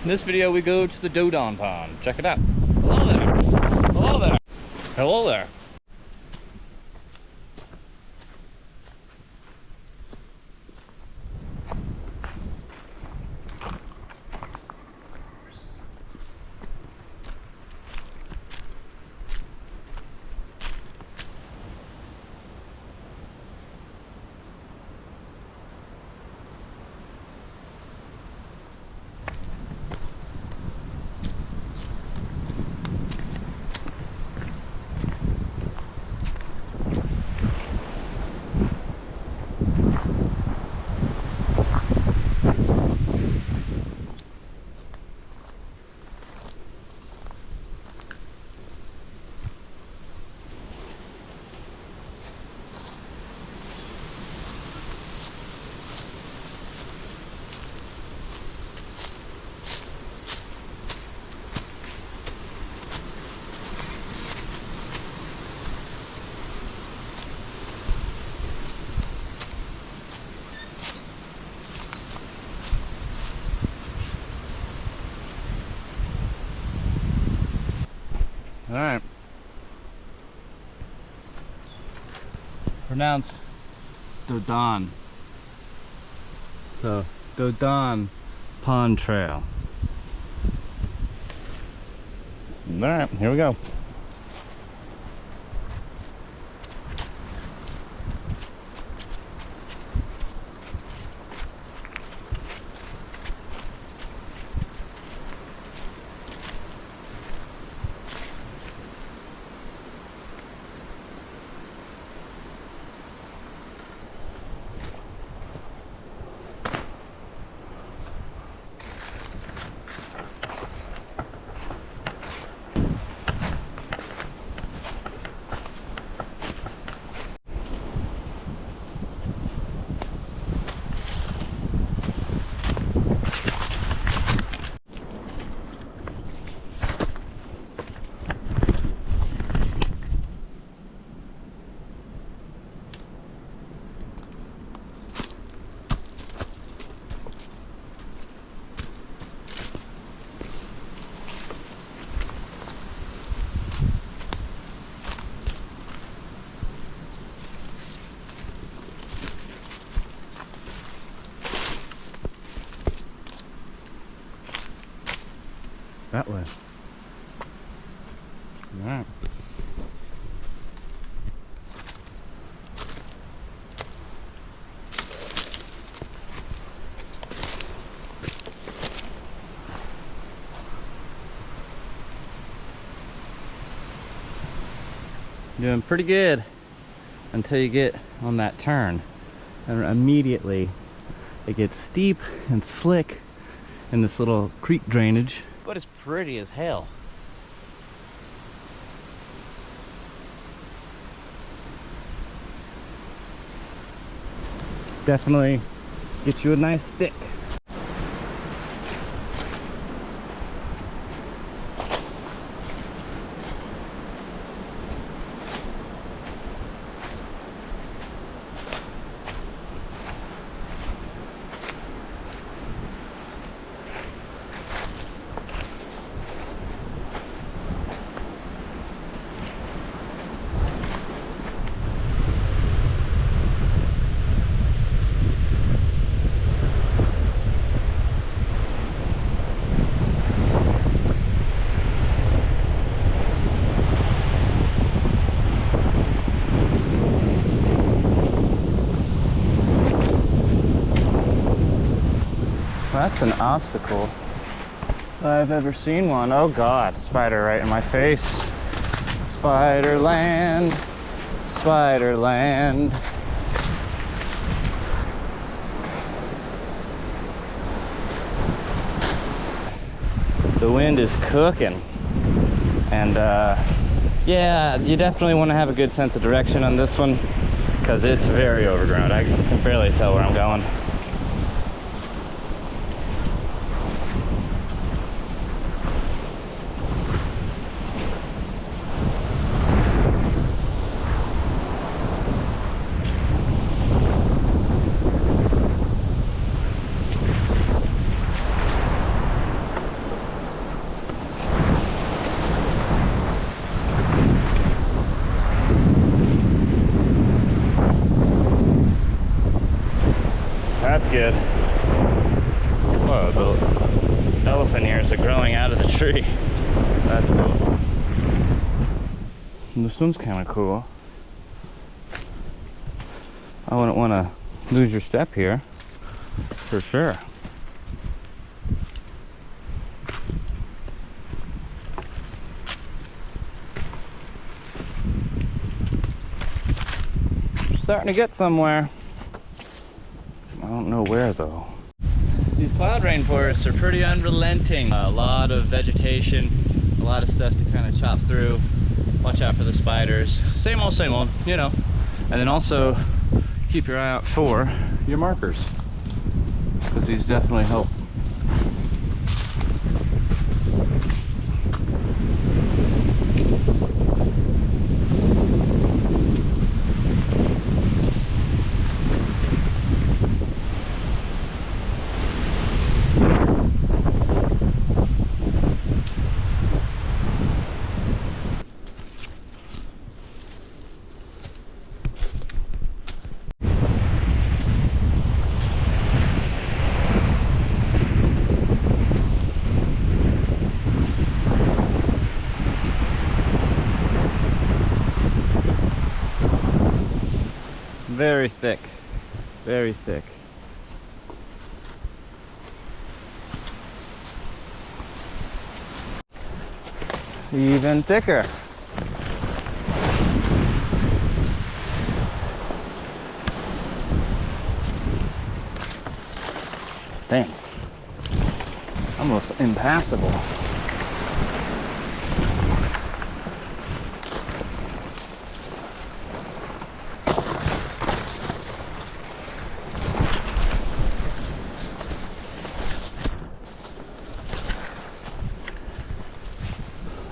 In this video, we go to the Dodon Pond. Check it out. Hello there. Hello there. Hello there. All right. Pronounced Dodon. So, Dodon Pond Trail. All right, here we go. That way. All right. Doing pretty good until you get on that turn, and immediately it gets steep and slick in this little creek drainage. But it's pretty as hell. Definitely get you a nice stick. That's an obstacle if I've ever seen one. Oh God, spider right in my face. Spiderland, Spiderland. The wind is cooking, and yeah, you definitely want to have a good sense of direction on this one because it's very overgrown. I can barely tell where I'm going. good. Whoa, the elephant ears are growing out of the tree. That's cool. And this one's kind of cool. I wouldn't want to lose your step here, for sure. Starting to get somewhere. I don't know where though. These cloud rainforests are pretty unrelenting. A lot of vegetation, a lot of stuff to kind of chop through. Watch out for the spiders. Same old, you know. And then also keep your eye out for your markers, because these definitely help. Very thick, very thick. Even thicker. Dang, almost impassable.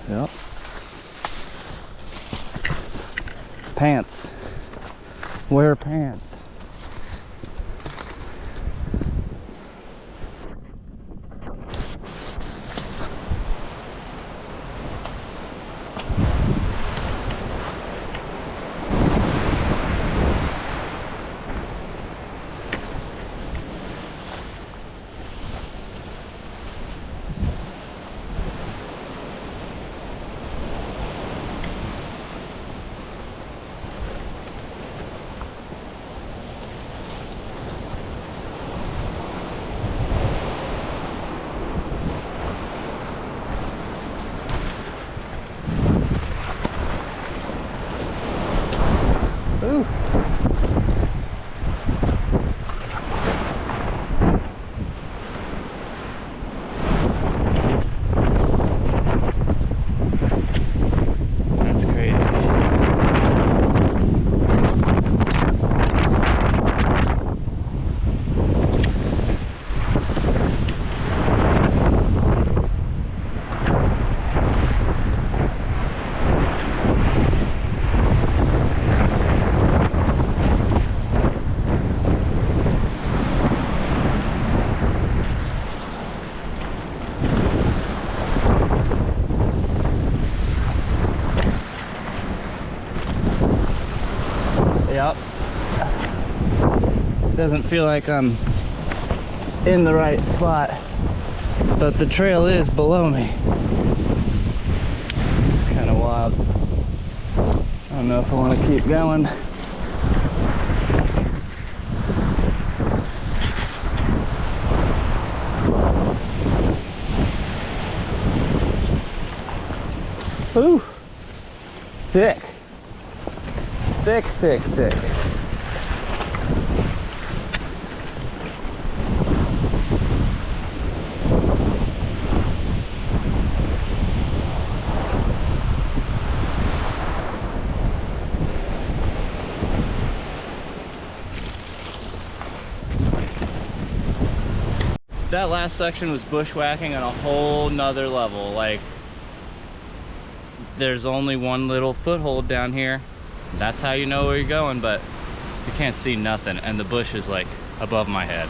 Yep. Pants. Wear pants. Ooh. That's crazy. Yep. Doesn't feel like I'm in the right spot, but the trail is below me. It's kind of wild. I don't know if I want to keep going. Ooh, thick. Thick, thick, thick. That last section was bushwhacking on a whole nother level. Like, there's only one little foothold down here. That's how you know where you're going, but you can't see nothing, and the bush is like above my head.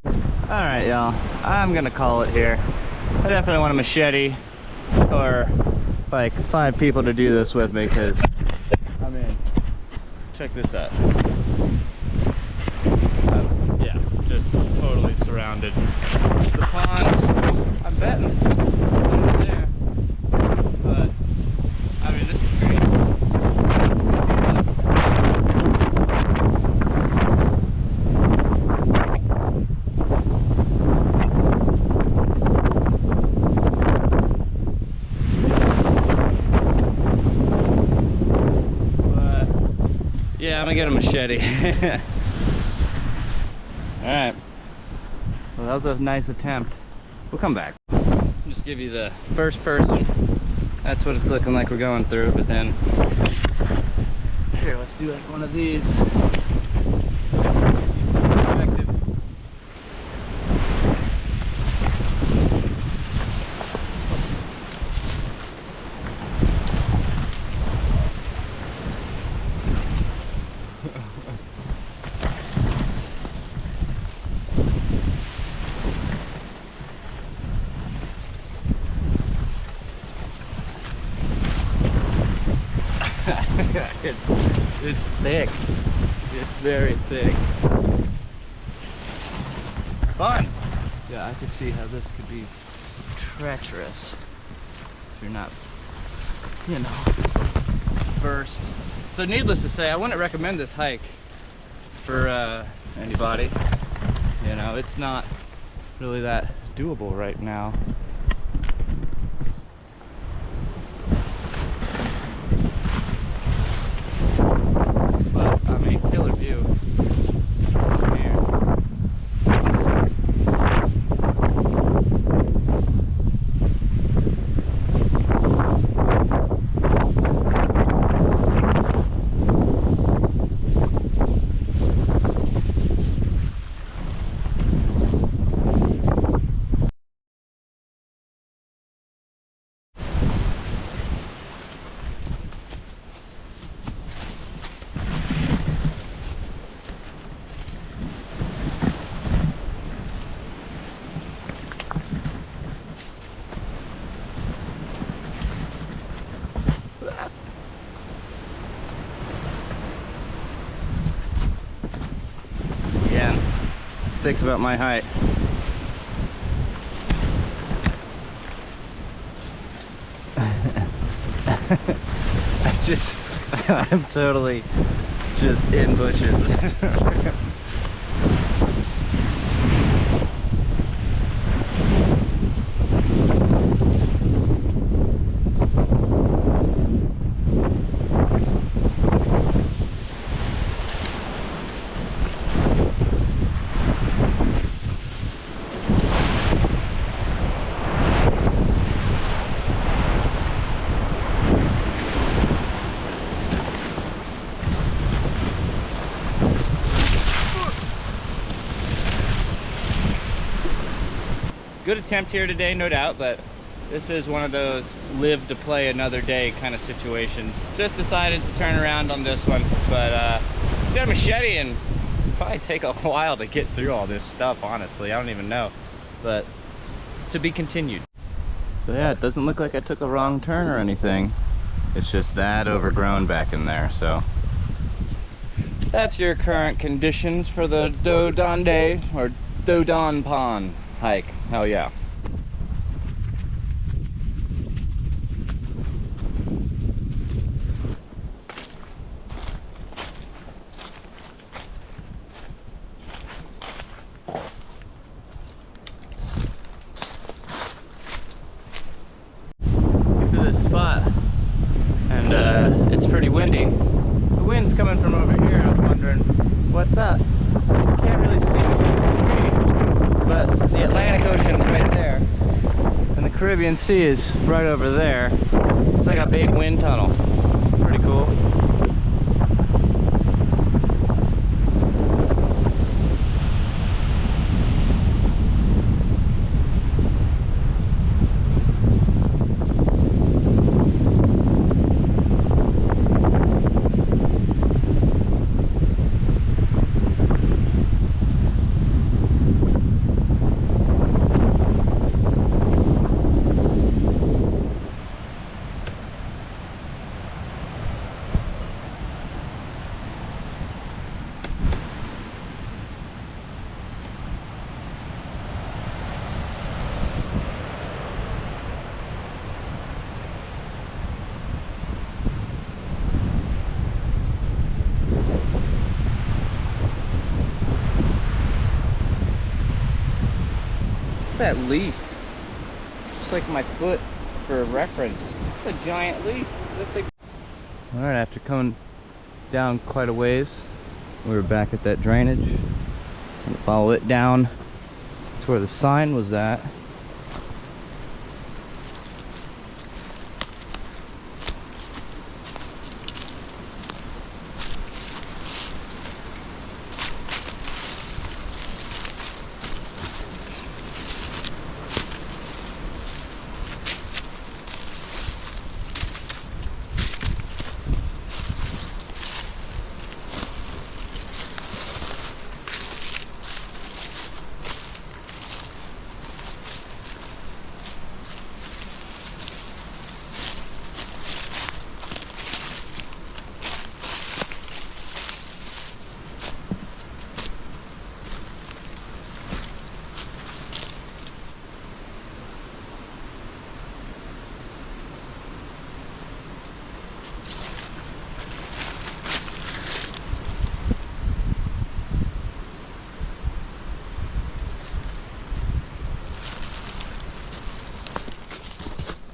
All right, y'all, I'm gonna call it here. I definitely want a machete or like 5 people to do this with me, because I mean, check this out. Yeah, just surrounded. The pond, I'm betting it's over there. But, I mean, this is great. But, yeah, I'm gonna get a machete. Alright. Well, that was a nice attempt. We'll come back. I'll just give you the first person. That's what it's looking like we're going through, but then here, let's do like one of these. It's thick. It's very thick. Fun! Yeah, I could see how this could be treacherous if you're not, you know, versed. So needless to say, I wouldn't recommend this hike for anybody. You know, it's not really that doable right now. Killer view here. Again, stick's about my height. I'm totally just in bushes. Good attempt here today, no doubt, but this is one of those live to play another day kind of situations. Just decided to turn around on this one, but got a machete and probably take a while to get through all this stuff, honestly. I don't even know, but to be continued. So yeah, it doesn't look like I took a wrong turn or anything. It's just that overgrown back in there, so. That's your current conditions for the Dodonde or Dodon Pond hike. Hell yeah. Get to this spot and it's pretty windy. The wind's coming from over here. I was wondering what's up. Can't really see the trees, but the Atlantic Ocean's right there, and the Caribbean Sea is right over there. It's like a big wind tunnel. Pretty cool. that leaf. Just like my foot for reference. It's a giant leaf. Alright, after coming down quite a ways, we were back at that drainage. And follow it down to where the sign was at.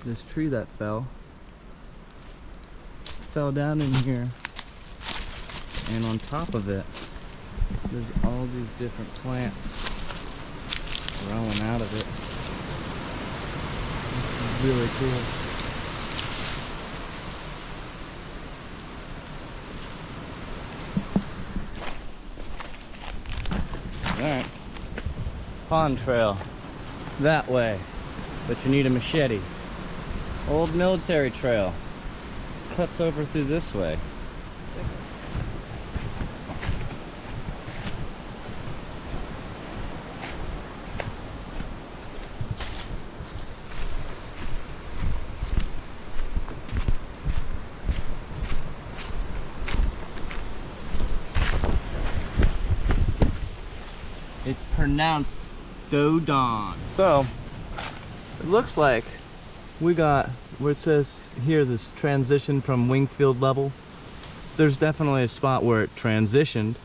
This tree that fell down in here, and on top of it there's all these different plants growing out of it. This is really cool. Alright, pond trail that way, but you need a machete. Old military trail cuts over through this way. It's pronounced Dodon. So it looks like we got where it says here this transition from Wingfield level. There's definitely a spot where it transitioned,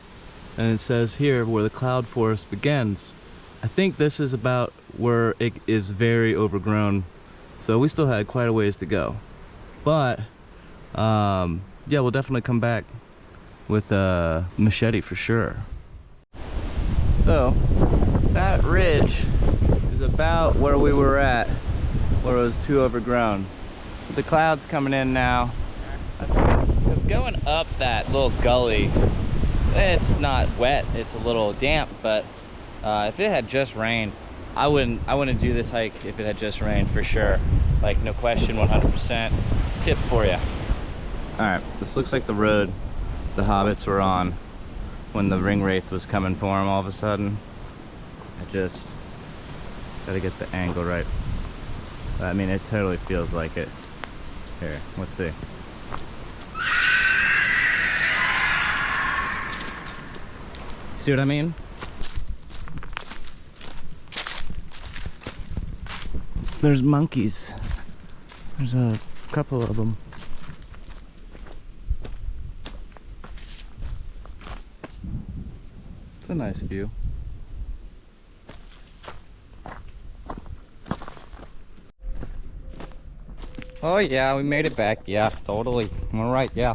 and it says here where the cloud forest begins. I think this is about where it is very overgrown, so we still had quite a ways to go. But yeah, we'll definitely come back with a machete for sure. So that ridge is about where we were at, where it was too overgrown. The clouds coming in now. Because going up that little gully, it's not wet, it's a little damp, but if it had just rained, I wouldn't do this hike if it had just rained for sure. Like, no question, 100%. Tip for you. Alright, this looks like the road the hobbits were on when the ring wraith was coming for them all of a sudden. I just gotta get the angle right. I mean, it totally feels like it. Here, let's see. See what I mean? There's monkeys. There's a couple of them. It's a nice view. Oh yeah, we made it back. Yeah, totally. All right, yeah.